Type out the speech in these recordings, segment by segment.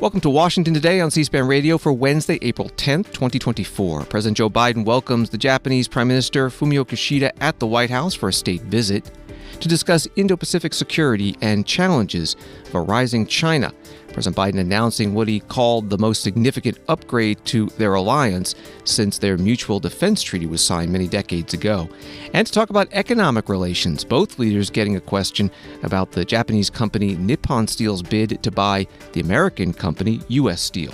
Welcome to Washington Today on C-SPAN Radio for Wednesday, April 10th, 2024. President Joe Biden welcomes the Japanese Prime Minister Fumio Kishida at the White House for a state visit to discuss Indo-Pacific security and challenges of a rising China. President Biden announcing what he called the most significant upgrade to their alliance since their mutual defense treaty was signed many decades ago. And to talk about economic relations, both leaders getting a question about the Japanese company Nippon Steel's bid to buy the American company U.S. Steel.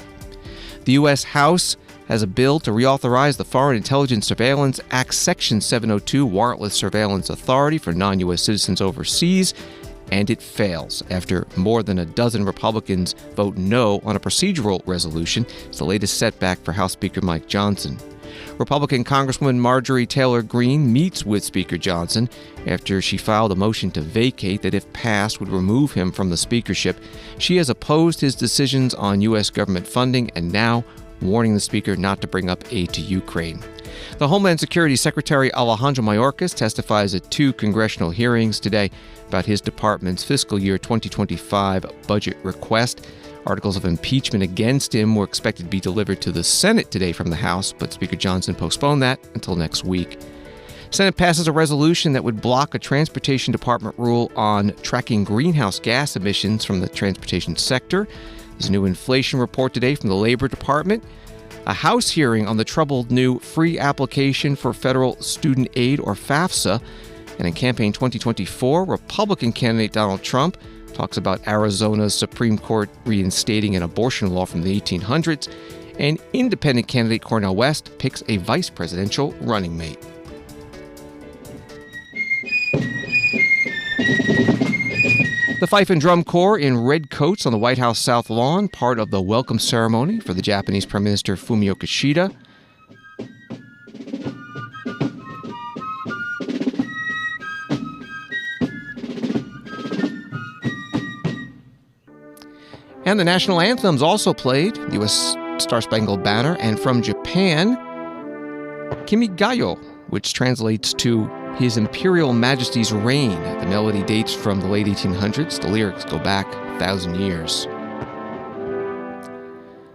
The U.S. House has a bill to reauthorize the Foreign Intelligence Surveillance Act Section 702 warrantless surveillance authority for non-U.S. citizens overseas, and it fails after more than a dozen Republicans vote no on a procedural resolution. It's the latest setback for House Speaker Mike Johnson. Republican Congresswoman Marjorie Taylor Greene meets with Speaker Johnson after she filed a motion to vacate that, if passed, would remove him from the speakership. She has opposed his decisions on U.S. government funding and now warning the Speaker not to bring up aid to Ukraine. The Homeland Security Secretary Alejandro Mayorkas testifies at two congressional hearings today about his department's fiscal year 2025 budget request. Articles of impeachment against him were expected to be delivered to the Senate today from the House, but Speaker Johnson postponed that until next week. Senate passes a resolution that would block a Transportation Department rule on tracking greenhouse gas emissions from the transportation sector. There's a new inflation report today from the Labor Department. A House hearing on the troubled new free application for federal student aid, or FAFSA. And in campaign 2024, Republican candidate Donald Trump talks about Arizona's Supreme Court reinstating an abortion law from the 1800s. And independent candidate Cornel West picks a vice presidential running mate. The Fife and Drum Corps in red coats on the White House South Lawn, part of the welcome ceremony for the Japanese Prime Minister Fumio Kishida. And the national anthems also played, the U.S. Star-Spangled Banner, and from Japan, Kimigayo, which translates to His Imperial Majesty's Reign. The melody dates from the late 1800s. The lyrics go back 1,000 years.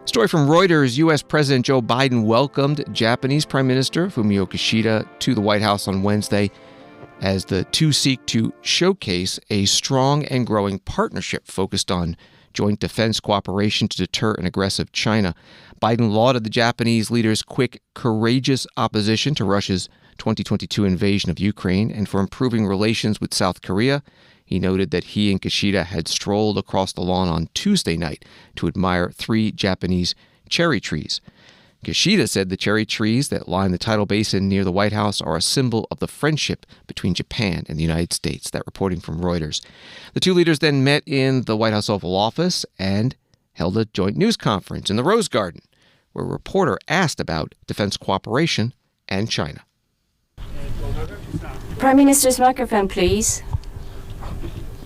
Story from Reuters. U.S. President Joe Biden welcomed Japanese Prime Minister Fumio Kishida to the White House on Wednesday as the two seek to showcase a strong and growing partnership focused on joint defense cooperation to deter an aggressive China. Biden lauded the Japanese leader's quick, courageous opposition to Russia's 2022 invasion of Ukraine and for improving relations with South Korea. He noted that he and Kishida had strolled across the lawn on Tuesday night to admire 3 Japanese cherry trees. Kishida said the cherry trees that line the tidal basin near the White House are a symbol of the friendship between Japan and the United States. That reporting from Reuters. The two leaders then met in the White House Oval Office and held a joint news conference in the Rose Garden, where a reporter asked about defense cooperation and China. Prime Minister's microphone, please.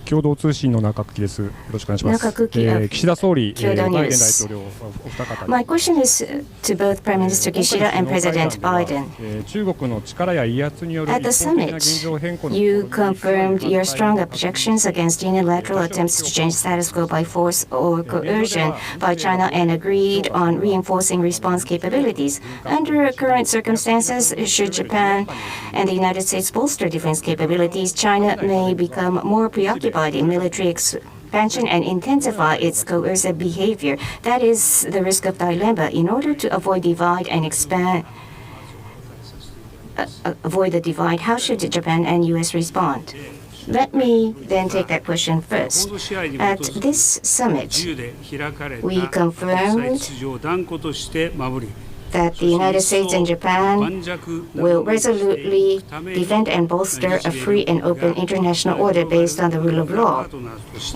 共同通信の中垣です。よろしくお願いします。岸田総理、バイデン大統領、お二方。My question is to both Prime Minister Kishida and President Biden. 中国の力や威圧による At the summit, you confirmed your strong objections against unilateral attempts to change status quo by force or coercion by China and agreed on reinforcing response capabilities. Under current circumstances, should Japan and the United States bolster defense capabilities, China may become more preoccupied in military expansion and intensify its coercive behavior. That is the risk of dilemma. In order to avoid divide and avoid the divide, how should Japan and U.S. respond? Let me then take that question first. At this summit, we confirmed that the United States and Japan will resolutely defend and bolster a free and open international order based on the rule of law,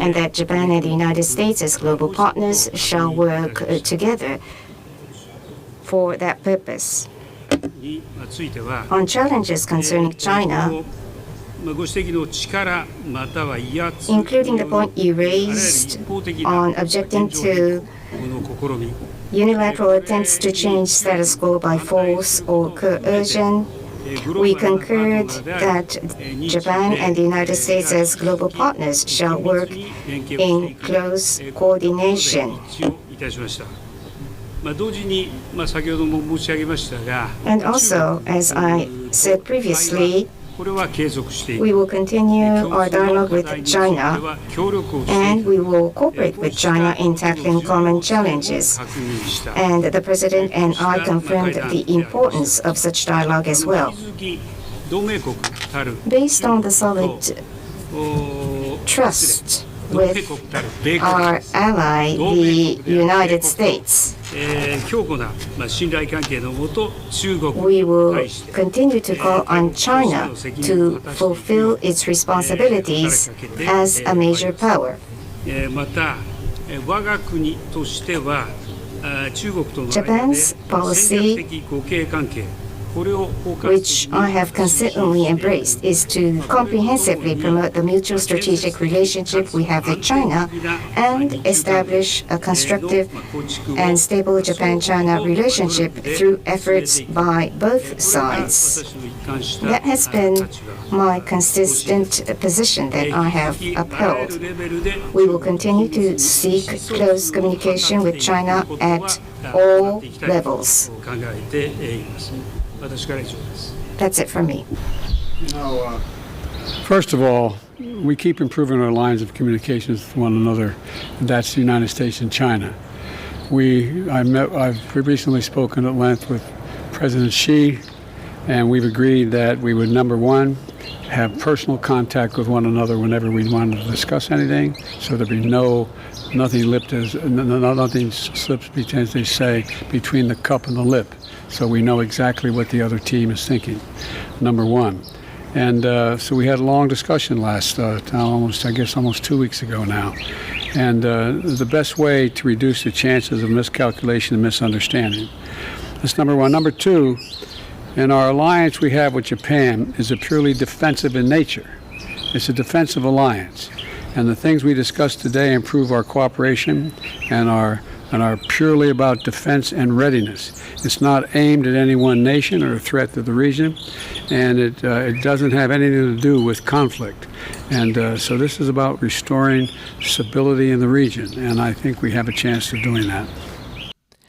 and that Japan and the United States as global partners shall work together for that purpose. On challenges concerning China, including the point you raised on objecting to unilateral attempts to change status quo by force or coercion, we concurred that Japan and the United States as global partners shall work in close coordination And also, as I said previously, we will continue our dialogue with China, and we will cooperate with China in tackling common challenges. And the President and I confirmed the importance of such dialogue as well. Based on the solid trust with our ally, the United States, we will continue to call on China to fulfill its responsibilities as a major power. Japan's policy, which I have consistently embraced, is to comprehensively promote the mutual strategic relationship we have with China and establish a constructive and stable Japan-China relationship through efforts by both sides. That has been my consistent position that I have upheld. We will continue to seek close communication with China at all levels. That's it for me. First of all, we keep improving our lines of communications with one another. That's the United States and China. I've recently spoken at length with President Xi, and we've agreed that we would, number one, have personal contact with one another whenever we wanted to discuss anything, so there'd be nothing slips, as they say, between the cup and the lip. So we know exactly what the other team is thinking, number one. And so we had a long discussion almost 2 weeks ago now. And the best way to reduce the chances of miscalculation and misunderstanding. That's number one. Number two, in our alliance we have with Japan is a purely defensive in nature. It's a defensive alliance. And the things we discussed today improve our cooperation and are purely about defense and readiness. It's not aimed at any one nation or a threat to the region, and it doesn't have anything to do with conflict. And so this is about restoring stability in the region, and I think we have a chance of doing that.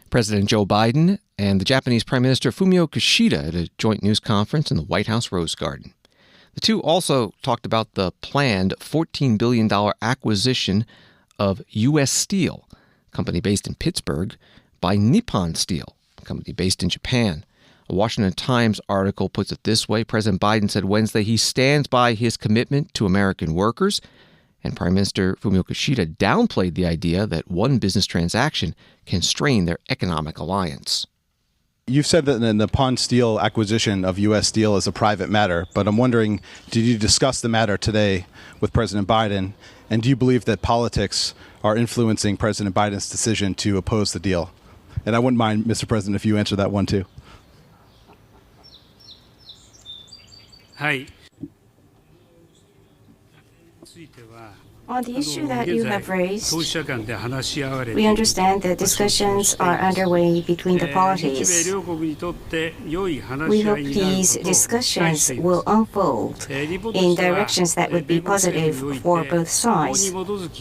President Joe Biden and the Japanese Prime Minister Fumio Kishida at a joint news conference in the White House Rose Garden. The two also talked about the planned $14 billion acquisition of U.S. Steel, a company based in Pittsburgh, by Nippon Steel, a company based in Japan. A Washington Times article puts it this way. President Biden said Wednesday he stands by his commitment to American workers, and Prime Minister Fumio Kishida downplayed the idea that one business transaction can strain their economic alliance. You've said that the Nippon Steel acquisition of U.S. Steel is a private matter, but I'm wondering, did you discuss the matter today with President Biden, and do you believe that politics are influencing President Biden's decision to oppose the deal? And I wouldn't mind, Mr. President, if you answer that one too. Hi. On the issue that you have raised, we understand that discussions are underway between the parties. We hope these discussions will unfold in directions that would be positive for both sides.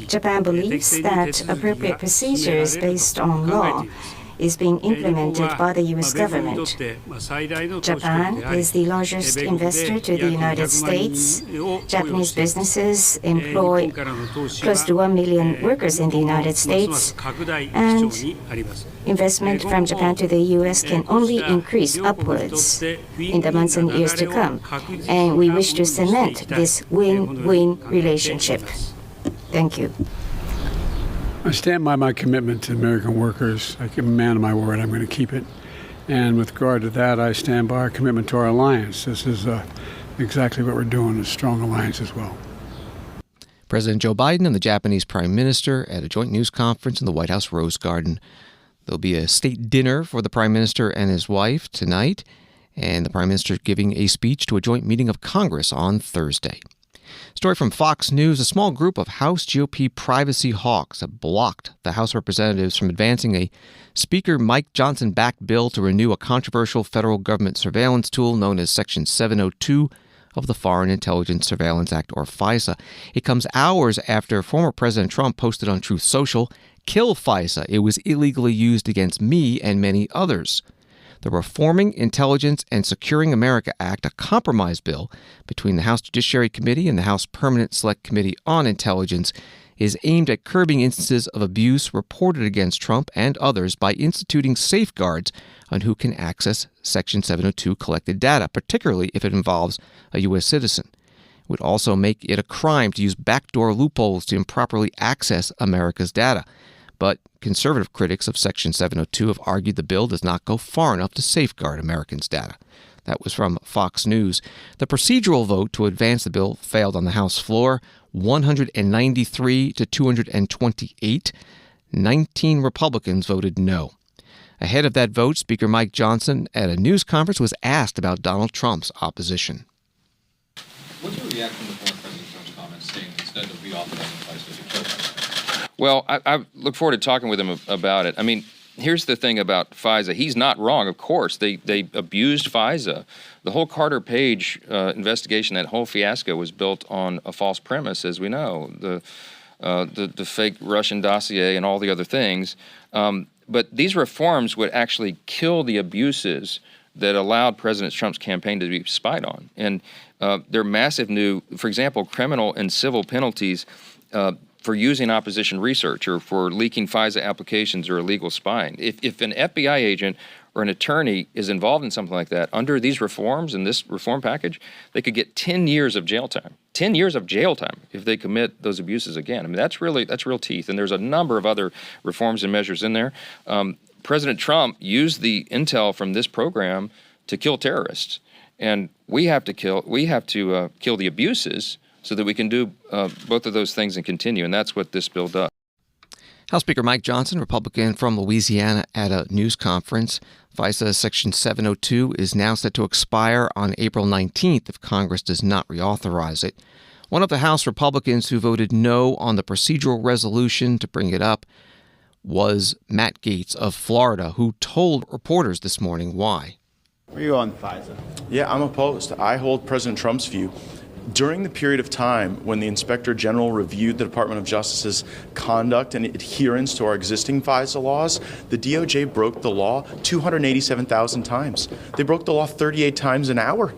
Japan believes that appropriate procedures based on law is being implemented by the U.S. government. Japan is the largest investor to the United States. Japanese businesses employ close to 1 million workers in the United States, and investment from Japan to the U.S. can only increase upwards in the months and years to come, and we wish to cement this win-win relationship. Thank you. I stand by my commitment to American workers. I give a man of my word, I'm going to keep it. And with regard to that, I stand by our commitment to our alliance. This is exactly what we're doing, a strong alliance as well. President Joe Biden and the Japanese Prime Minister at a joint news conference in the White House Rose Garden. There'll be a state dinner for the Prime Minister and his wife tonight, and the Prime Minister giving a speech to a joint meeting of Congress on Thursday. Story from Fox News. A small group of House GOP privacy hawks have blocked the House representatives from advancing a Speaker Mike Johnson-backed bill to renew a controversial federal government surveillance tool known as Section 702 of the Foreign Intelligence Surveillance Act, or FISA. It comes hours after former President Trump posted on Truth Social Kill FISA. It was illegally used against me and many others. The Reforming Intelligence and Securing America Act, a compromise bill between the House Judiciary Committee and the House Permanent Select Committee on Intelligence, is aimed at curbing instances of abuse reported against Trump and others by instituting safeguards on who can access Section 702 collected data, particularly if it involves a U.S. citizen. It would also make it a crime to use backdoor loopholes to improperly access America's data. But conservative critics of Section 702 have argued the bill does not go far enough to safeguard Americans' data. That was from Fox News. The procedural vote to advance the bill failed on the House floor, 193 to 228. 19 Republicans voted no. Ahead of that vote, Speaker Mike Johnson at a news conference was asked about Donald Trump's opposition. What's your reaction to former President Trump's comments saying instead of reauthorizing FISA to kill FISA? Well, I look forward to talking with him about it. I mean, here's the thing about FISA. He's not wrong, of course. They abused FISA. The whole Carter Page investigation, that whole fiasco was built on a false premise, as we know, the fake Russian dossier and all the other things. But these reforms would actually kill the abuses that allowed President Trump's campaign to be spied on. And they're massive new, for example, criminal and civil penalties for using opposition research or for leaking FISA applications or illegal spying. If an FBI agent or an attorney is involved in something like that, under these reforms and this reform package, they could get 10 years of jail time. 10 years of jail time if they commit those abuses again. I mean, that's real teeth. And there's a number of other reforms and measures in there. President Trump used the intel from this program to kill terrorists. And we have to kill the abuses so that we can do both of those things and continue. And that's what this bill does. House Speaker Mike Johnson, Republican from Louisiana, at a news conference. FISA Section 702 is now set to expire on April 19th if Congress does not reauthorize it. One of the House Republicans who voted no on the procedural resolution to bring it up was Matt Gaetz of Florida, who told reporters this morning why. Where are you on FISA? Yeah, I'm opposed. I hold President Trump's view. During the period of time when the Inspector General reviewed the Department of Justice's conduct and adherence to our existing FISA laws, the DOJ broke the law 287,000 times. They broke the law 38 times an hour.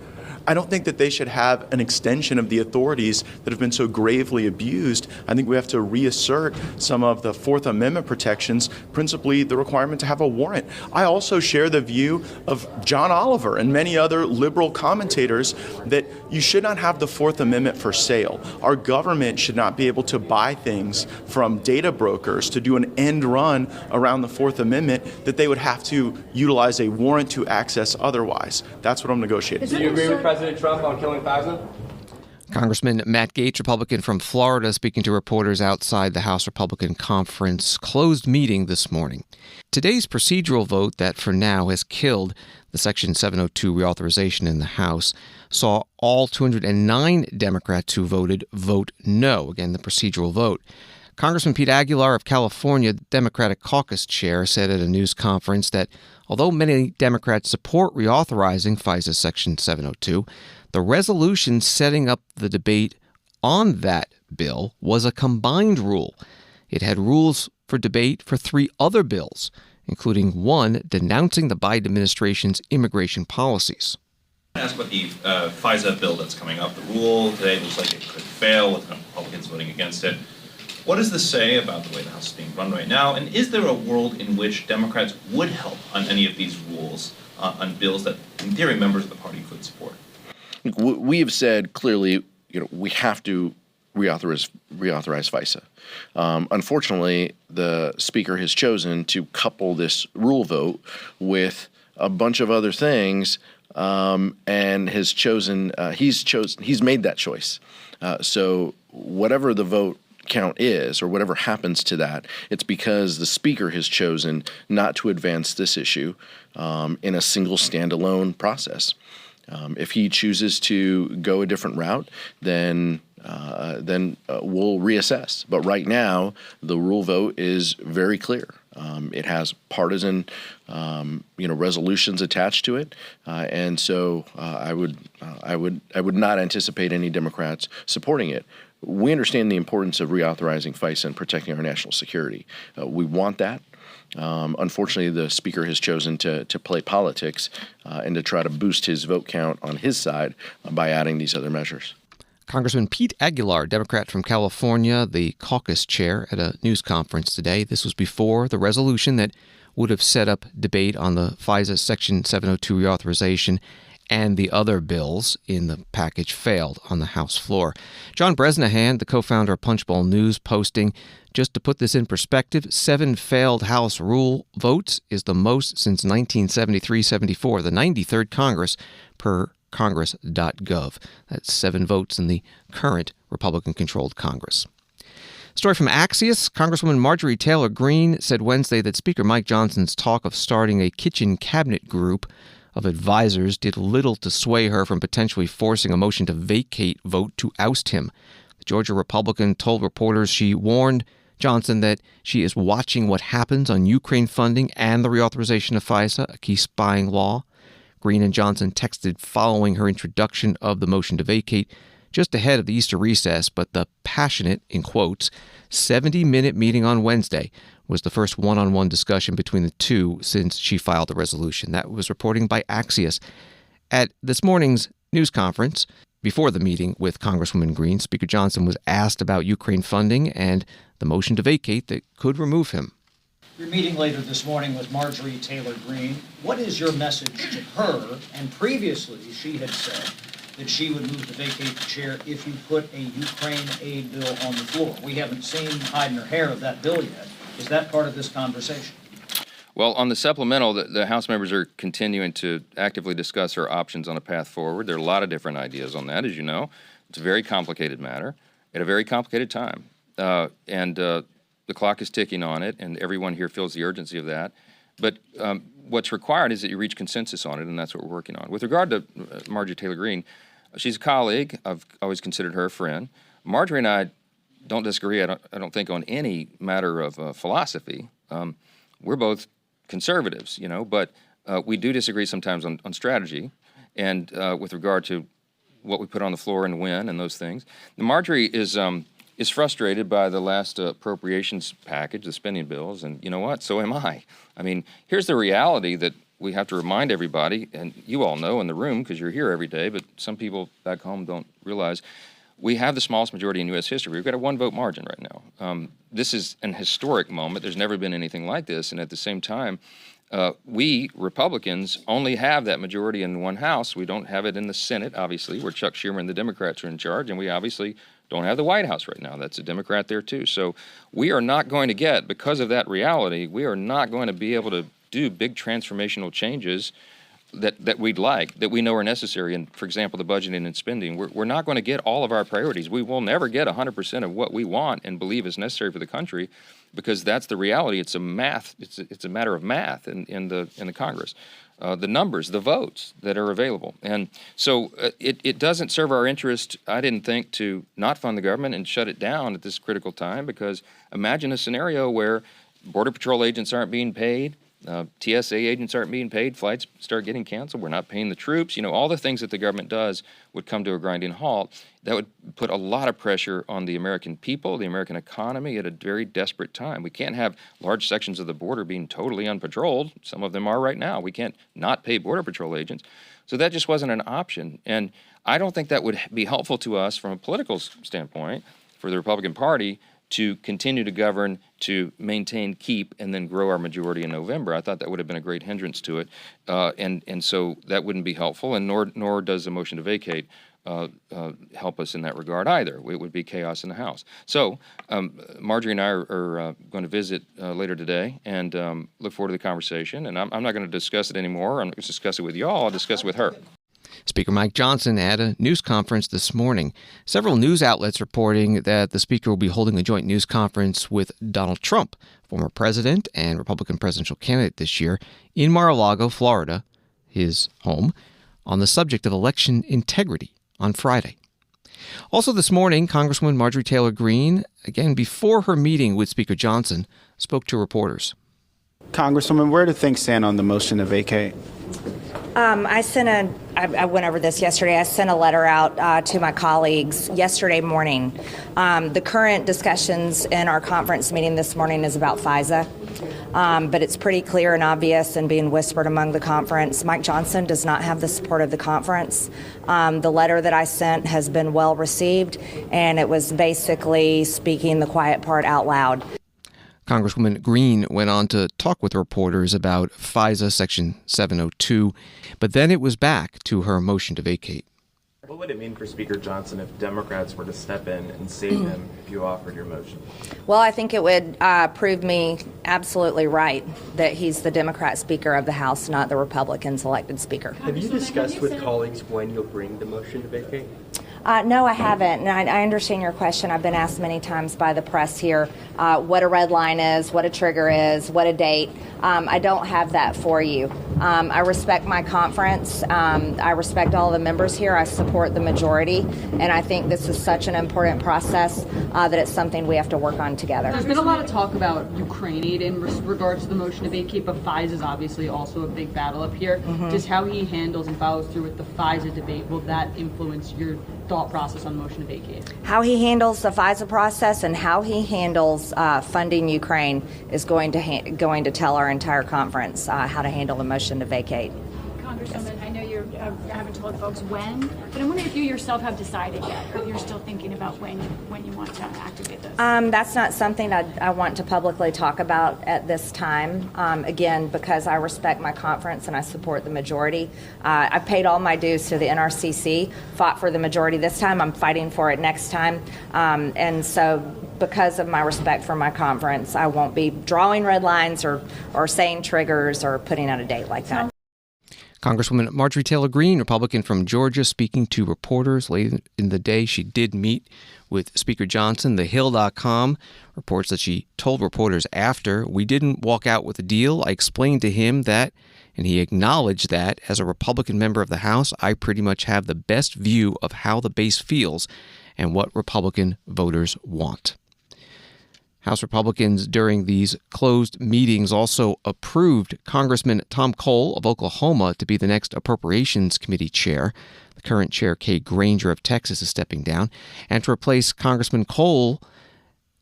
I don't think that they should have an extension of the authorities that have been so gravely abused. I think we have to reassert some of the Fourth Amendment protections, principally the requirement to have a warrant. I also share the view of John Oliver and many other liberal commentators that you should not have the Fourth Amendment for sale. Our government should not be able to buy things from data brokers to do an end run around the Fourth Amendment that they would have to utilize a warrant to access otherwise. That's what I'm negotiating. Do you agree with President Trump on killing FISA? Congressman Matt Gaetz, Republican from Florida, speaking to reporters outside the House Republican Conference closed meeting this morning. Today's procedural vote that for now has killed the Section 702 reauthorization in the House saw all 209 Democrats who voted vote no. Again, the procedural vote. Congressman Pete Aguilar of California, Democratic caucus chair, said at a news conference that although many Democrats support reauthorizing FISA Section 702, the resolution setting up the debate on that bill was a combined rule. It had rules for debate for three other bills, including one denouncing the Biden administration's immigration policies. I want to ask about the FISA bill that's coming up. The rule today looks like it could fail with Republicans voting against it. What does this say about the way the House is being run right now? And is there a world in which Democrats would help on any of these rules, on bills that, in theory, members of the party could support? We have said clearly, we have to reauthorize FISA. Unfortunately, the Speaker has chosen to couple this rule vote with a bunch of other things, and has chosen. He's made that choice. So whatever the vote count is, or whatever happens to that, it's because the Speaker has chosen not to advance this issue in a single standalone process. If he chooses to go a different route, then we'll reassess. But right now, the rule vote is very clear. It has partisan, resolutions attached to it, and so I would not anticipate any Democrats supporting it. we understand the importance of reauthorizing FISA and protecting our national security. We want that. Unfortunately, the Speaker has chosen to play politics and to try to boost his vote count on his side by adding these other measures. Congressman Pete Aguilar, Democrat from California, the caucus chair at a news conference today. This was before the resolution that would have set up debate on the FISA Section 702 reauthorization and the other bills in the package failed on the House floor. John Bresnahan, the co-founder of Punchbowl News, posting, just to put this in perspective, 7 failed House rule votes is the most since 1973-74, the 93rd Congress, per Congress.gov. That's 7 votes in the current Republican-controlled Congress. Story from Axios. Congresswoman Marjorie Taylor Greene said Wednesday that Speaker Mike Johnson's talk of starting a kitchen cabinet group of advisors did little to sway her from potentially forcing a motion to vacate vote to oust him. The Georgia Republican told reporters she warned Johnson that she is watching what happens on Ukraine funding and the reauthorization of FISA, a key spying law. Greene and Johnson texted following her introduction of the motion to vacate just ahead of the Easter recess, but the passionate, in quotes, 70-minute meeting on Wednesday was the first one-on-one discussion between the two since she filed the resolution. That was reporting by Axios. At this morning's news conference, before the meeting with Congresswoman Greene, Speaker Johnson was asked about Ukraine funding and the motion to vacate that could remove him. Your meeting later this morning with Marjorie Taylor Greene. What is your message to her? And previously, she had said that she would move to vacate the chair if you put a Ukraine aid bill on the floor. We haven't seen hide nor hair of that bill yet. Is that part of this conversation? Well, on the supplemental, the House members are continuing to actively discuss our options on a path forward. There are a lot of different ideas on that, as you know. It's a very complicated matter at a very complicated time. And the clock is ticking on it, and everyone here feels the urgency of that. But what's required is that you reach consensus on it, and that's what we're working on. With regard to Marjorie Taylor Greene, she's a colleague. I've always considered her a friend. Marjorie and I don't disagree, I don't think, on any matter of philosophy. We're both conservatives, you know, but we do disagree sometimes on strategy and with regard to what we put on the floor and when and those things. Marjorie is frustrated by the last appropriations package, the spending bills, and you know what? So am I. I mean, here's the reality that we have to remind everybody, and you all know in the room because you're here every day, but some people back home don't realize. We have the smallest majority in U.S. history. We've got a 1-vote margin right now. This is an historic moment. There's never been anything like this. And at the same time, we, Republicans, only have that majority in one House. We don't have it in the Senate, obviously, where Chuck Schumer and the Democrats are in charge. And we obviously don't have the White House right now. That's a Democrat there, too. So we are not going to get, because of that reality, we are not going to be able to do big transformational changes that we'd like, that we know are necessary. And, for example, the budgeting and spending, we're not going to get all of our priorities. We will never get 100% of what we want and believe is necessary for the country, because that's the reality. It's a matter of math in the Congress. The numbers, the votes that are available. And so it doesn't serve our interest, I didn't think, to not fund the government and shut it down at this critical time, because imagine a scenario where Border Patrol agents aren't being paid, TSA agents aren't being paid, flights start getting canceled, we're not paying the troops, you know, all the things that the government does would come to a grinding halt. That would put a lot of pressure on the American people, the American economy at a very desperate time. We can't have large sections of the border being totally unpatrolled. Some of them are right now. We can't not pay Border Patrol agents. So that just wasn't an option. And I don't think that would be helpful to us from a political standpoint for the Republican Party to continue to govern, to maintain, keep, and then grow our majority in November. I thought that would have been a great hindrance to it, and so that wouldn't be helpful, and nor does the motion to vacate help us in that regard either. It would be chaos in the House. So Marjorie and I are going to visit later today and look forward to the conversation, and I'm not going to discuss it anymore. I'm going to discuss it with you all. I'll discuss it with her. Speaker Mike Johnson at a news conference this morning. Several news outlets reporting that the Speaker will be holding a joint news conference with Donald Trump, former president and Republican presidential candidate this year, in Mar-a-Lago, Florida, his home, on the subject of election integrity on Friday. Also this morning, Congresswoman Marjorie Taylor Greene, again before her meeting with Speaker Johnson, spoke to reporters. Congresswoman, where do things stand on the motion to vacate? I went over this yesterday. I sent a letter out to my colleagues yesterday morning. The current discussions in our conference meeting this morning is about FISA. But it's pretty clear and obvious and being whispered among the conference. Mike Johnson does not have the support of the conference. The letter that I sent has been well received, and it was basically speaking the quiet part out loud. Congresswoman Green went on to talk with reporters about FISA Section 702, but then it was back to her motion to vacate. What would it mean for Speaker Johnson if Democrats were to step in and save him if you offered your motion? Well, I think it would prove me absolutely right that he's the Democrat Speaker of the House, not the Republicans elected Speaker. Have you discussed with colleagues when you'll bring the motion to vacate? No, I haven't. And I understand your question. I've been asked many times by the press here what a red line is, what a trigger is, what a date. I don't have that for you. I respect my conference. I respect all the members here. I support the majority. And I think this is such an important process that it's something we have to work on together. There's been a lot of talk about Ukraine aid in regards to the motion to vacate, but FISA is obviously also a big battle up here. Just how he handles and follows through with the FISA debate, will that influence your thought process on motion to vacate? How he handles the FISA process and how he handles funding Ukraine is going to tell our entire conference how to handle the motion to vacate. Congresswoman, I know you haven't told folks when, but I'm wondering if you yourself have decided yet, or if you're still thinking about when you want to activate this. That's not something I want to publicly talk about at this time. Again, because I respect my conference and I support the majority. I paid all my dues to the NRCC, fought for the majority this time. I'm fighting for it next time. And so because of my respect for my conference, I won't be drawing red lines or saying triggers or putting out a date like that. Congresswoman Marjorie Taylor Greene, Republican from Georgia, speaking to reporters late in the day. She did meet with Speaker Johnson. TheHill.com reports that she told reporters after, "We didn't walk out with a deal. I explained to him that, and he acknowledged that, as a Republican member of the House, I pretty much have the best view of how the base feels and what Republican voters want." House Republicans during these closed meetings also approved Congressman Tom Cole of Oklahoma to be the next Appropriations Committee chair. The current chair, Kay Granger of Texas, is stepping down. And to replace Congressman Cole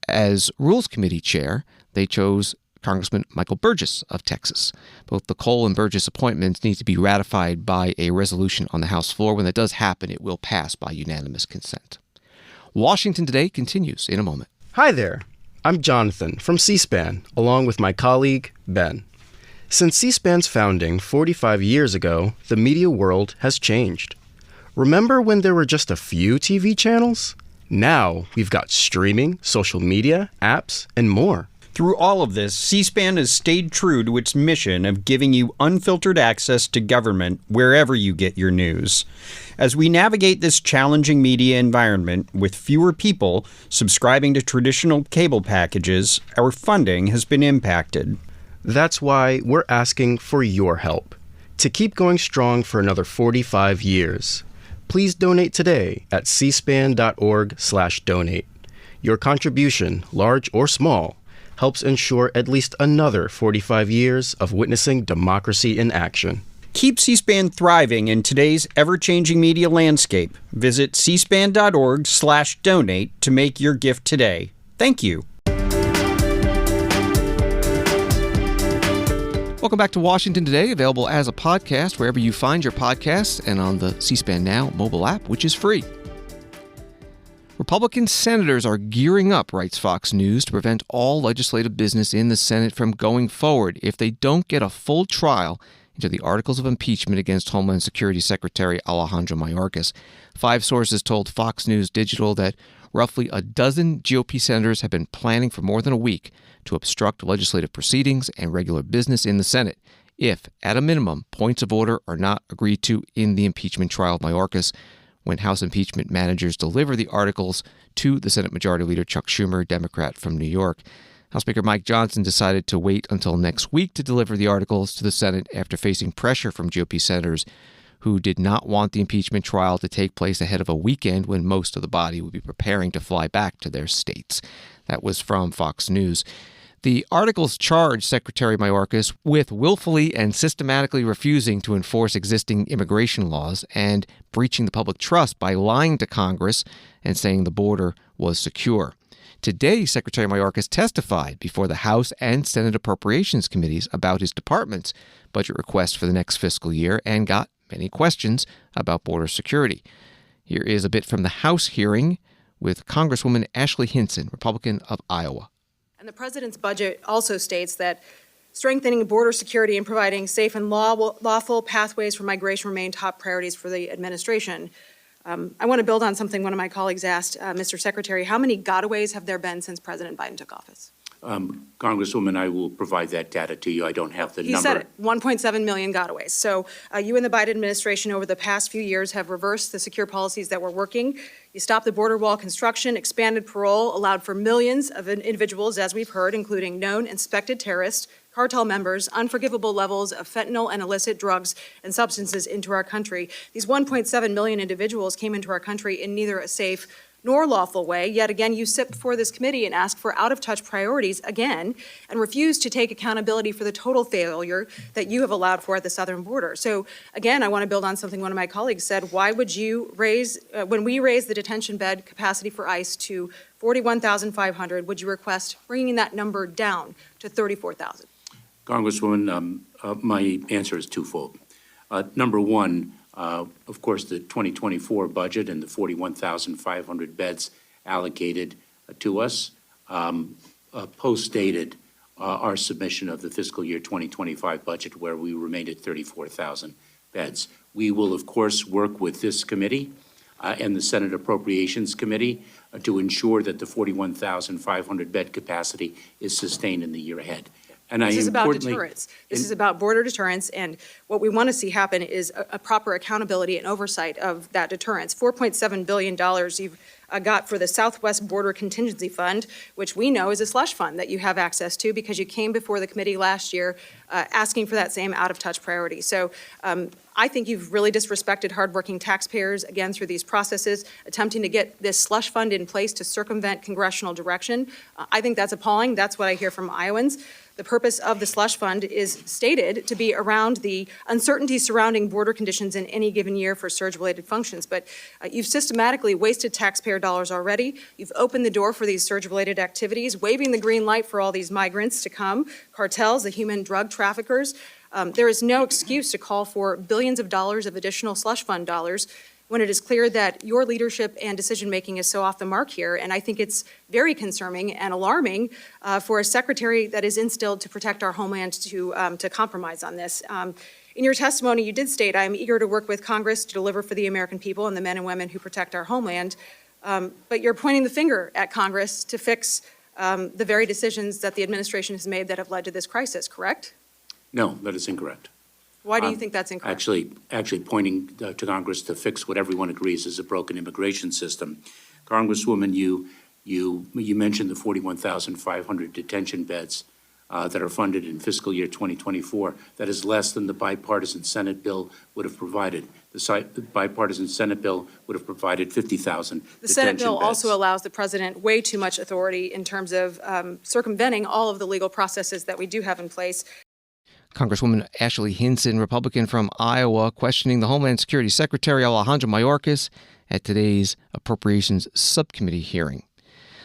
as Rules Committee chair, they chose Congressman Michael Burgess of Texas. Both the Cole and Burgess appointments need to be ratified by a resolution on the House floor. When that does happen, it will pass by unanimous consent. Washington Today continues in a moment. Hi there. I'm Jonathan from C-SPAN, along with my colleague, Ben. Since C-SPAN's founding 45 years ago, the media world has changed. Remember when there were just a few TV channels? Now we've got streaming, social media, apps, and more. Through all of this, C-SPAN has stayed true to its mission of giving you unfiltered access to government wherever you get your news. As we navigate this challenging media environment with fewer people subscribing to traditional cable packages, our funding has been impacted. That's why we're asking for your help to keep going strong for another 45 years. Please donate today at cspan.org/donate. Your contribution, large or small, helps ensure at least another 45 years of witnessing democracy in action. Keep C-SPAN thriving in today's ever-changing media landscape. Visit cspan.org/donate to make your gift today. Thank you. Welcome back to Washington Today, available as a podcast wherever you find your podcasts and on the C-SPAN Now mobile app, which is free. Republican senators are gearing up, writes Fox News, to prevent all legislative business in the Senate from going forward if they don't get a full trial into the articles of impeachment against Homeland Security Secretary Alejandro Mayorkas. 5 sources told Fox News Digital that roughly a dozen GOP senators have been planning for more than a week to obstruct legislative proceedings and regular business in the Senate if, at a minimum, points of order are not agreed to in the impeachment trial of Mayorkas. When House impeachment managers deliver the articles to the Senate Majority Leader Chuck Schumer, Democrat from New York. House Speaker Mike Johnson decided to wait until next week to deliver the articles to the Senate after facing pressure from GOP senators who did not want the impeachment trial to take place ahead of a weekend when most of the body would be preparing to fly back to their states. That was from Fox News. The articles charge Secretary Mayorkas with willfully and systematically refusing to enforce existing immigration laws and breaching the public trust by lying to Congress and saying the border was secure. Today, Secretary Mayorkas testified before the House and Senate Appropriations Committees about his department's budget request for the next fiscal year and got many questions about border security. Here is a bit from the House hearing with Congresswoman Ashley Hinson, Republican of Iowa. And the president's budget also states that strengthening border security and providing safe and lawful pathways for migration remain top priorities for the administration. I want to build on something one of my colleagues asked, Mr. Secretary. How many gotaways have there been since President Biden took office? Congresswoman, I will provide that data to you. I don't have the number. He said it, 1.7 million gotaways. So you and the Biden administration over the past few years have reversed the secure policies that were working. You stopped the border wall construction, expanded parole, allowed for millions of individuals, as we've heard, including known and suspected terrorists, cartel members, unforgivable levels of fentanyl and illicit drugs and substances into our country. These 1.7 million individuals came into our country in neither a safe nor lawful way. Yet again, you sit before this committee and ask for out-of-touch priorities again and refuse to take accountability for the total failure that you have allowed for at the southern border. So again, I want to build on something one of my colleagues said. Why would you raise, when we raise the detention bed capacity for ICE to 41,500, would you request bringing that number down to 34,000? Congresswoman, my answer is twofold. Number one, of course, the 2024 budget and the 41,500 beds allocated to us post-dated our submission of the fiscal year 2025 budget, where we remained at 34,000 beds. We will, of course, work with this committee and the Senate Appropriations Committee to ensure that the 41,500 bed capacity is sustained in the year ahead. And this is about deterrence. This is about border deterrence, and what we want to see happen is a proper accountability and oversight of that deterrence. $4.7 billion you've got for the Southwest Border Contingency Fund, which we know is a slush fund that you have access to because you came before the committee last year asking for that same out-of-touch priority. So I think you've really disrespected hardworking taxpayers, again, through these processes, attempting to get this slush fund in place to circumvent congressional direction. I think that's appalling. That's what I hear from Iowans. The purpose of the slush fund is stated to be around the uncertainty surrounding border conditions in any given year for surge-related functions. But you've systematically wasted taxpayer dollars already. You've opened the door for these surge-related activities, waving the green light for all these migrants to come, cartels, the human drug traffickers. There is no excuse to call for billions of dollars of additional slush fund dollars when it is clear that your leadership and decision-making is so off the mark here. And I think it's very concerning and alarming for a secretary that is instilled to protect our homeland to compromise on this. In your testimony, you did state, I am eager to work with Congress to deliver for the American people and the men and women who protect our homeland. But you're pointing the finger at Congress to fix the very decisions that the administration has made that have led to this crisis, correct? No, that is incorrect. Why do you think that's incorrect? Actually pointing to Congress to fix what everyone agrees is a broken immigration system. Congresswoman, you mentioned the 41,500 detention beds that are funded in fiscal year 2024. That is less than the bipartisan Senate bill would have provided. The bipartisan Senate bill would have provided 50,000 The Senate bill also allows the president way too much authority in terms of circumventing all of the legal processes that we do have in place. Congresswoman Ashley Hinson, Republican from Iowa, questioning the Homeland Security Secretary Alejandro Mayorkas at today's Appropriations Subcommittee hearing.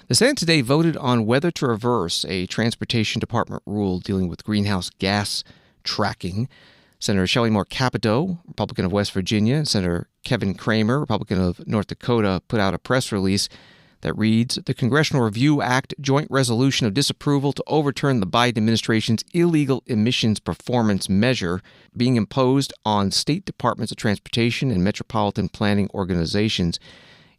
The Senate today voted on whether to reverse a Transportation Department rule dealing with greenhouse gas tracking. Senator Shelley Moore Capito, Republican of West Virginia, and Senator Kevin Cramer, Republican of North Dakota, put out a press release that reads, the Congressional Review Act joint resolution of disapproval to overturn the Biden administration's illegal emissions performance measure being imposed on state departments of transportation and metropolitan planning organizations.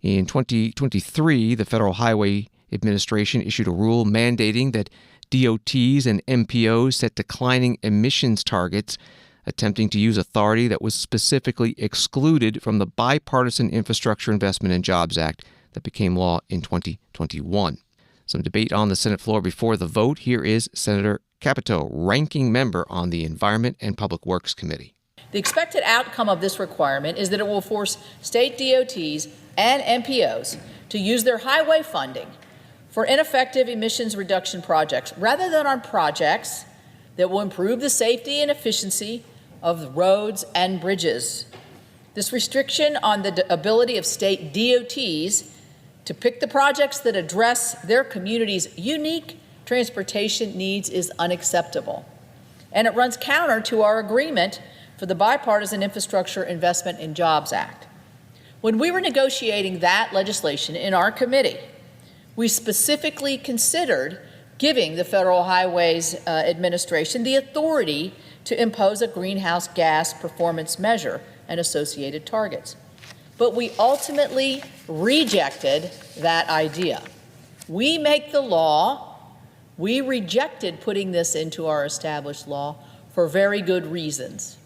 In 2023, the Federal Highway Administration issued a rule mandating that DOTs and MPOs set declining emissions targets, attempting to use authority that was specifically excluded from the Bipartisan Infrastructure Investment and Jobs Act that became law in 2021. Some debate on the Senate floor before the vote. Here is Senator Capito, ranking member on the Environment and Public Works Committee. The expected outcome of this requirement is that it will force state DOTs and MPOs to use their highway funding for ineffective emissions reduction projects rather than on projects that will improve the safety and efficiency of roads and bridges. This restriction on the ability of state DOTs to pick the projects that address their community's unique transportation needs is unacceptable. And it runs counter to our agreement for the Bipartisan Infrastructure Investment and Jobs Act. When we were negotiating that legislation in our committee, we specifically considered giving the Federal Highways Administration the authority to impose a greenhouse gas performance measure and associated targets. But we ultimately rejected that idea. We make the law. We rejected putting this into our established law for very good reasons.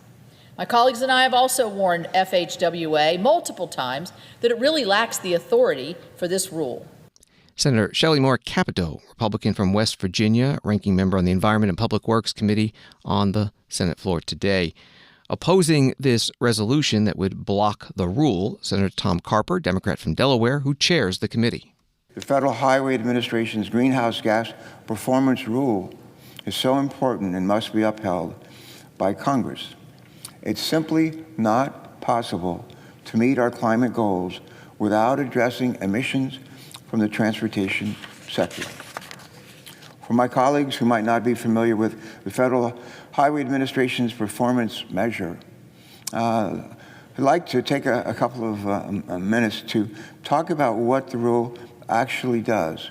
My colleagues and I have also warned FHWA multiple times that it really lacks the authority for this rule. Senator Shelley Moore Capito, Republican from West Virginia, ranking member on the Environment and Public Works Committee on the Senate floor today. Opposing this resolution that would block the rule, Senator Tom Carper, Democrat from Delaware, who chairs the committee. The Federal Highway Administration's greenhouse gas performance rule is so important and must be upheld by Congress. It's simply not possible to meet our climate goals without addressing emissions from the transportation sector. For my colleagues who might not be familiar with the Federal Highway Administration's performance measure, I'd like to take a couple of minutes to talk about what the rule actually does,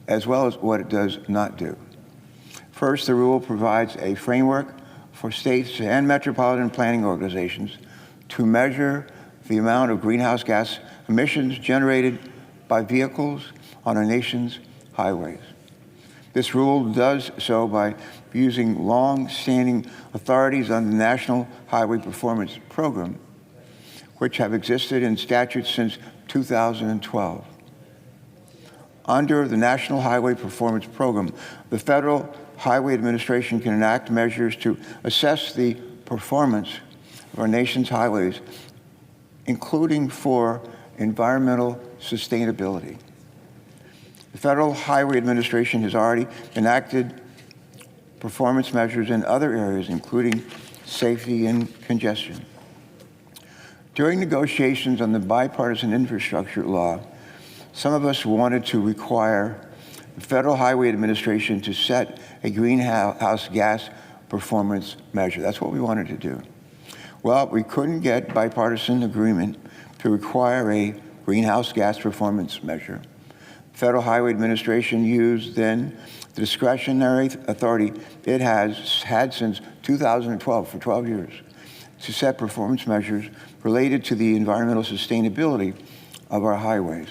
as well as what it does not do. First, the rule provides a framework for states and metropolitan planning organizations to measure the amount of greenhouse gas emissions generated by vehicles on our nation's highways. This rule does so by using long-standing authorities on the National Highway Performance Program, which have existed in statutes since 2012. Under the National Highway Performance Program, the Federal Highway Administration can enact measures to assess the performance of our nation's highways, including for environmental sustainability. The Federal Highway Administration has already enacted performance measures in other areas, including safety and congestion. During negotiations on the bipartisan infrastructure law, some of us wanted to require the Federal Highway Administration to set a greenhouse gas performance measure. That's what we wanted to do. Well, we couldn't get bipartisan agreement to require a greenhouse gas performance measure. The Federal Highway Administration used then the discretionary authority it has had since 2012, for 12 years, to set performance measures related to the environmental sustainability of our highways.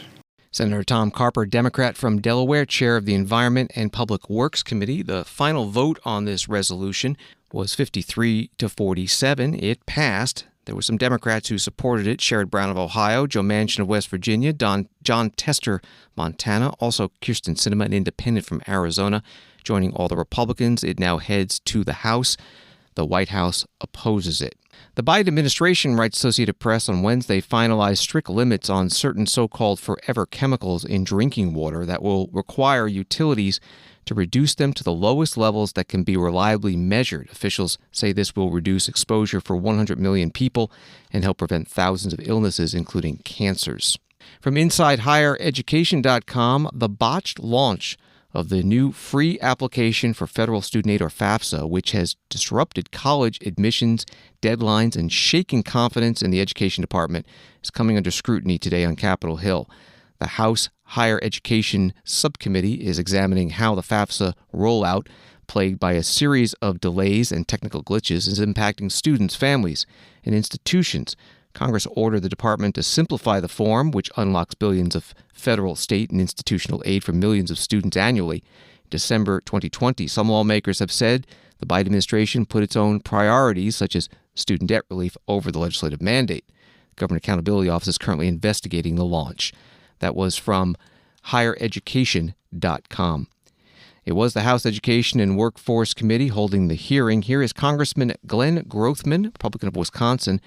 Senator Tom Carper, Democrat from Delaware, chair of the Environment and Public Works Committee. The final vote on this resolution was 53 to 47. It passed. There were some Democrats who supported it: Sherrod Brown of Ohio, Joe Manchin of West Virginia, John Tester, Montana, also Kirsten Sinema, an independent from Arizona. Joining all the Republicans, it now heads to the House. The White House opposes it. The Biden administration, writes Associated Press on Wednesday, finalized strict limits on certain so-called forever chemicals in drinking water that will require utilities to reduce them to the lowest levels that can be reliably measured. Officials say this will reduce exposure for 100 million people and help prevent thousands of illnesses, including cancers. From InsideHigherEducation.com, the botched launch of the new free application for federal student aid, or FAFSA, which has disrupted college admissions deadlines and shaken confidence in the education department, is coming under scrutiny today on Capitol Hill. The House Higher Education Subcommittee is examining how the FAFSA rollout, plagued by a series of delays and technical glitches, is impacting students, families, and institutions. Congress ordered the department to simplify the form, which unlocks billions of federal, state, and institutional aid for millions of students annually. In December 2020, some lawmakers have said the Biden administration put its own priorities, such as student debt relief, over the legislative mandate. The Government Accountability Office is currently investigating the launch. That was from highereducation.com. It was the House Education and Workforce Committee holding the hearing. Here is Congressman Glenn Grothman, Republican of Wisconsin,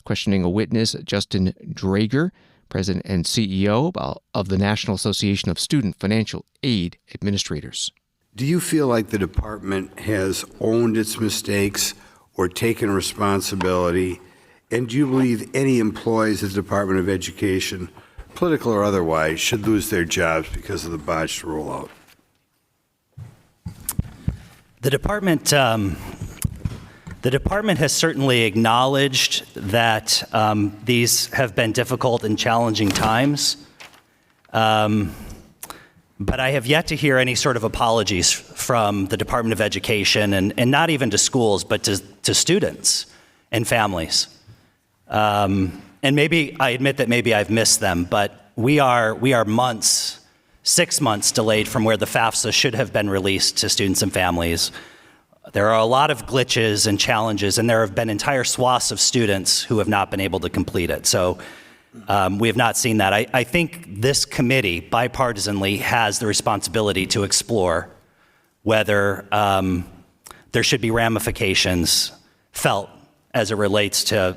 questioning a witness, Justin Draeger, President and CEO of the National Association of Student Financial Aid Administrators. Do you feel like the department has owned its mistakes or taken responsibility? And do you believe any employees of the Department of Education, political or otherwise, should lose their jobs because of the botched rollout? The department has certainly acknowledged that these have been difficult and challenging times. But I have yet to hear any sort of apologies from the Department of Education, and not even to schools, but to students and families. And maybe, I admit that maybe I've missed them, but we are 6 months delayed from where the FAFSA should have been released to students and families. There are a lot of glitches and challenges, and there have been entire swaths of students who have not been able to complete it. So we have not seen that. I think this committee, bipartisanly, has the responsibility to explore whether there should be ramifications felt as it relates to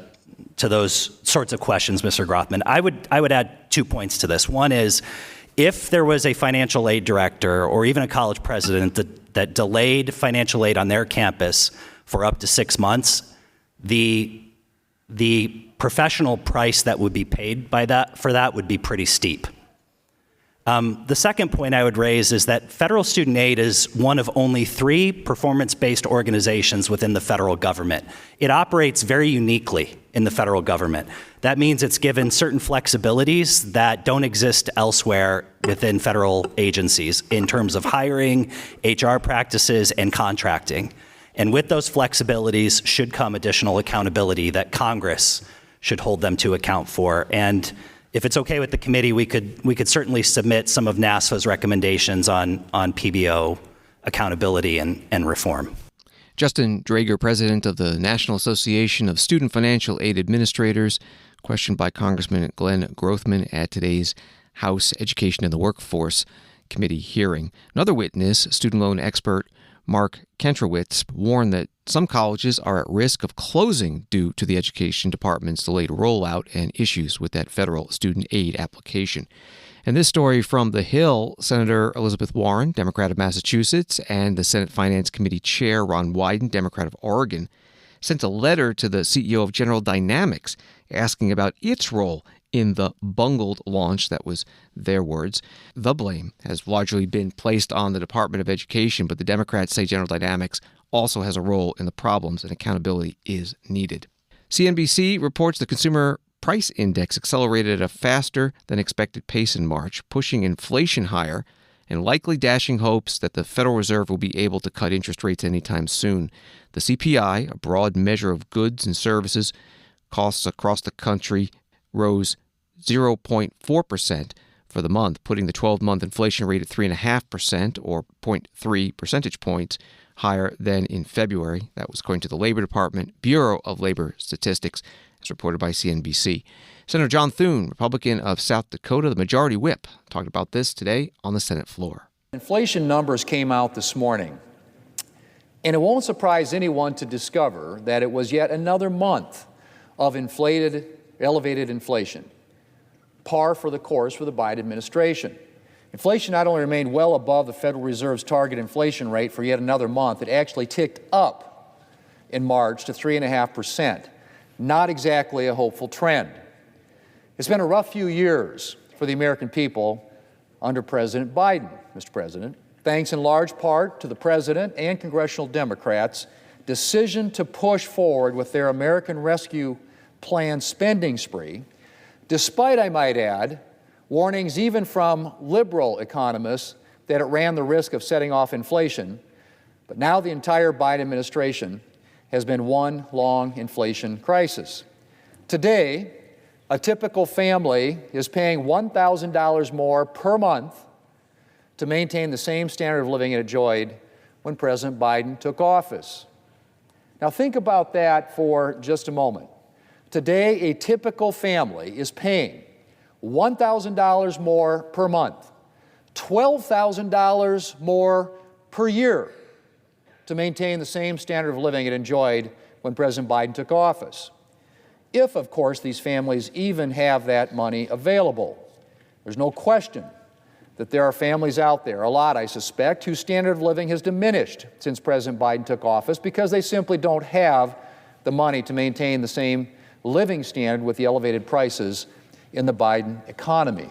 those sorts of questions, Mr. Grothman. I would add 2 points to this. One is, if there was a financial aid director or even a college president that delayed financial aid on their campus for up to 6 months, the professional price that would be paid for that would be pretty steep. The second point I would raise is that federal student aid is one of only 3 performance-based organizations within the federal government. It operates very uniquely in the federal government. That means it's given certain flexibilities that don't exist elsewhere within federal agencies in terms of hiring, HR practices, and contracting. And with those flexibilities should come additional accountability that Congress should hold them to account for. And if it's okay with the committee, we could certainly submit some of NASFA's recommendations on PBO accountability and reform. Justin Drager, president of the National Association of Student Financial Aid Administrators, questioned by Congressman Glenn Grothman at today's House Education and the Workforce Committee hearing. Another witness, student loan expert Mark Kentrowitz, warned that some colleges are at risk of closing due to the Education Department's delayed rollout and issues with that federal student aid application. And this story from the Hill, Senator Elizabeth Warren, Democrat of Massachusetts, and the Senate Finance Committee Chair Ron Wyden, Democrat of Oregon, sent a letter to the CEO of General Dynamics asking about its role in the bungled launch. That was their words. The blame has largely been placed on the Department of Education, but the Democrats say General Dynamics also has a role in the problems, and accountability is needed. CNBC reports the Consumer Price Index accelerated at a faster than expected pace in March, pushing inflation higher and likely dashing hopes that the Federal Reserve will be able to cut interest rates anytime soon. The CPI, a broad measure of goods and services, costs across the country rose 0.4% for the month, putting the 12-month inflation rate at 3.5%, or 0.3 percentage points higher than in February. That was according to the Labor Department Bureau of Labor Statistics, as reported by CNBC. Senator John Thune, Republican of South Dakota, the majority whip, talked about this today on the Senate floor. Inflation numbers came out this morning, and it won't surprise anyone to discover that it was yet another month of elevated inflation, par for the course for the Biden administration. Inflation not only remained well above the Federal Reserve's target inflation rate for yet another month, it actually ticked up in March to 3.5%. Not exactly a hopeful trend. It's been a rough few years for the American people under President Biden, Mr. President, thanks in large part to the President and congressional Democrats' decision to push forward with their American Rescue Plan spending spree, despite, I might add, warnings even from liberal economists that it ran the risk of setting off inflation. But now the entire Biden administration has been one long inflation crisis. Today, a typical family is paying $1,000 more per month to maintain the same standard of living it enjoyed when President Biden took office. Now think about that for just a moment. Today, a typical family is paying $1,000 more per month, $12,000 more per year to maintain the same standard of living it enjoyed when President Biden took office. if, of course, these families even have that money available. There's no question that there are families out there, a lot I suspect, whose standard of living has diminished since President Biden took office because they simply don't have the money to maintain the same living standard with the elevated prices in the Biden economy.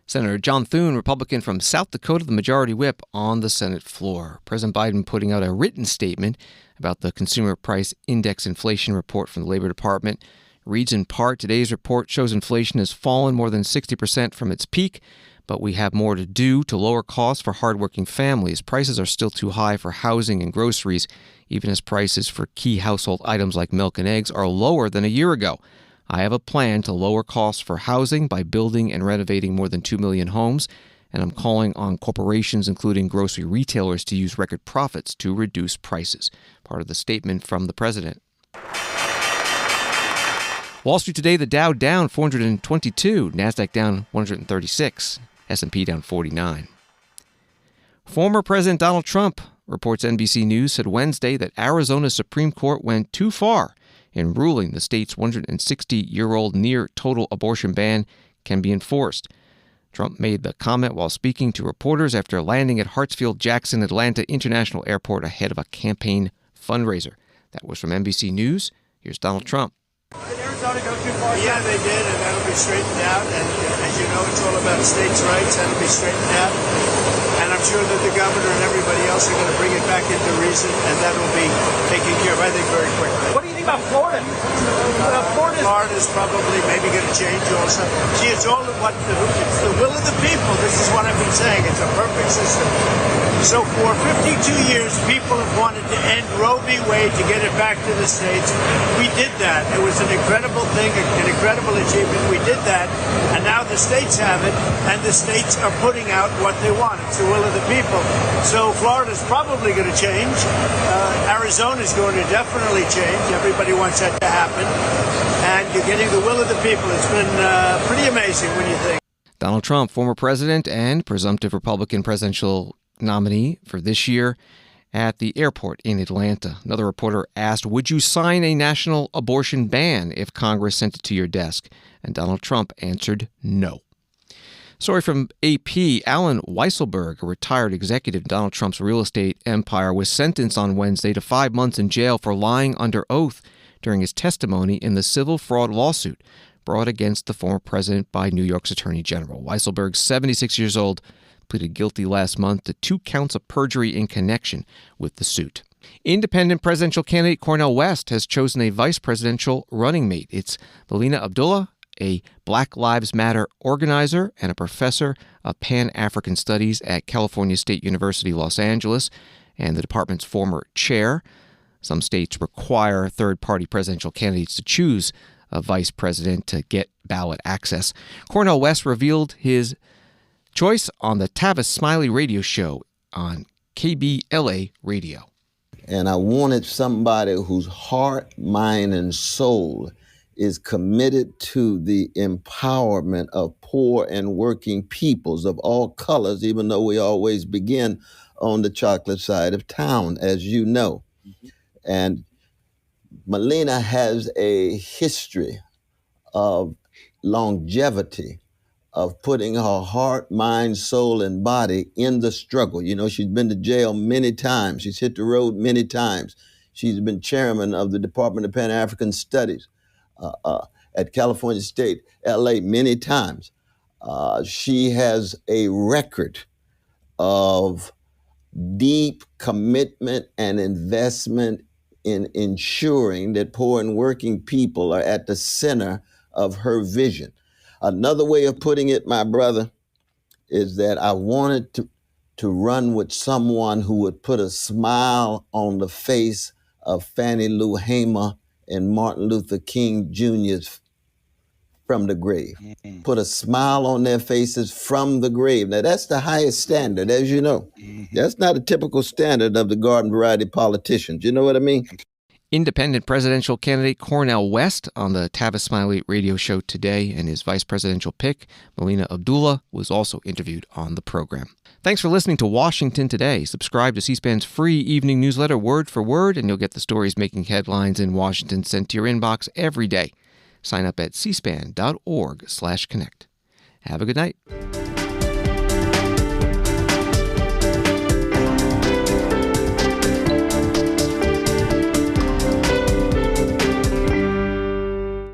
Senator John Thune, Republican from South Dakota, the majority whip on the Senate floor. President Biden putting out a written statement about the Consumer Price Index inflation report from the Labor Department. Reads in part, today's report shows inflation has fallen more than 60% from its peak, but we have more to do to lower costs for hardworking families. Prices are still too high for housing and groceries, even as prices for key household items like milk and eggs are lower than a year ago. I have a plan to lower costs for housing by building and renovating more than 2 million homes, and I'm calling on corporations, including grocery retailers, to use record profits to reduce prices. Part of the statement from the president. Wall Street today, the Dow down 422, NASDAQ down 136, S&P down 49. Former President Donald Trump, reports NBC News, said Wednesday that Arizona's Supreme Court went too far in ruling the state's 160-year-old near-total abortion ban can be enforced. Trump made the comment while speaking to reporters after landing at Hartsfield-Jackson Atlanta International Airport ahead of a campaign fundraiser. That was from NBC News. Here's Donald Trump. Did Arizona go too far? Yeah, they did, and that'll be straightened out. And as you know, it's all about states' rights. That'll be straightened out. And I'm sure that the governor and everybody else are going to bring it back into reason, and that will be taken care of, I think, very quickly. What do you think about Florida? Florida's probably maybe going to change also. See, it's all it's the will of the people. This is what I've been saying. It's a perfect system. So for 52 years, people have wanted to end Roe v. Wade to get it back to the states. We did that. It was an incredible thing, an incredible achievement. We did that, and now the states have it, and the states are putting out what they want. It's the will of the people. So Florida's probably going to change. Arizona's going to definitely change. Everybody wants that to happen. And you're getting the will of the people. It's been pretty amazing when you think. Donald Trump, former president and presumptive Republican presidential nominee for this year, at the airport in Atlanta. Another reporter asked, would you sign a national abortion ban if Congress sent it to your desk? And Donald Trump answered no. Story from AP, Alan Weisselberg, a retired executive in Donald Trump's real estate empire, was sentenced on Wednesday to 5 months in jail for lying under oath during his testimony in the civil fraud lawsuit brought against the former president by New York's Attorney General. Weisselberg, 76 years old, pleaded guilty last month to 2 counts of perjury in connection with the suit. Independent presidential candidate Cornel West has chosen a vice presidential running mate. It's Melina Abdullah, a Black Lives Matter organizer and a professor of Pan-African Studies at California State University, Los Angeles, and the department's former chair. Some states require third-party presidential candidates to choose a vice president to get ballot access. Cornel West revealed his choice on the Tavis Smiley radio show on KBLA Radio. And I wanted somebody whose heart, mind, and soul is committed to the empowerment of poor and working peoples of all colors, even though we always begin on the chocolate side of town, as you know. Mm-hmm. And Melina has a history of longevity, of putting her heart, mind, soul, and body in the struggle. You know, she's been to jail many times. She's hit the road many times. She's been chairman of the Department of Pan-African Studies at California State, LA, many times. She has a record of deep commitment and investment in ensuring that poor and working people are at the center of her vision. Another way of putting it, my brother, is that I wanted to run with someone who would put a smile on the face of Fannie Lou Hamer and Martin Luther King Jr.'s from the grave. Mm-hmm. Put a smile on their faces from the grave. Now, that's the highest standard, as you know. Mm-hmm. That's not a typical standard of the garden variety politicians. You know what I mean? Independent presidential candidate Cornel West on the Tavis Smiley radio show today, and his vice presidential pick, Melina Abdullah, was also interviewed on the program. Thanks for listening to Washington Today. Subscribe to C-SPAN's free evening newsletter, word for word, and you'll get the stories making headlines in Washington sent to your inbox every day. Sign up at cspan.org/connect. Have a good night.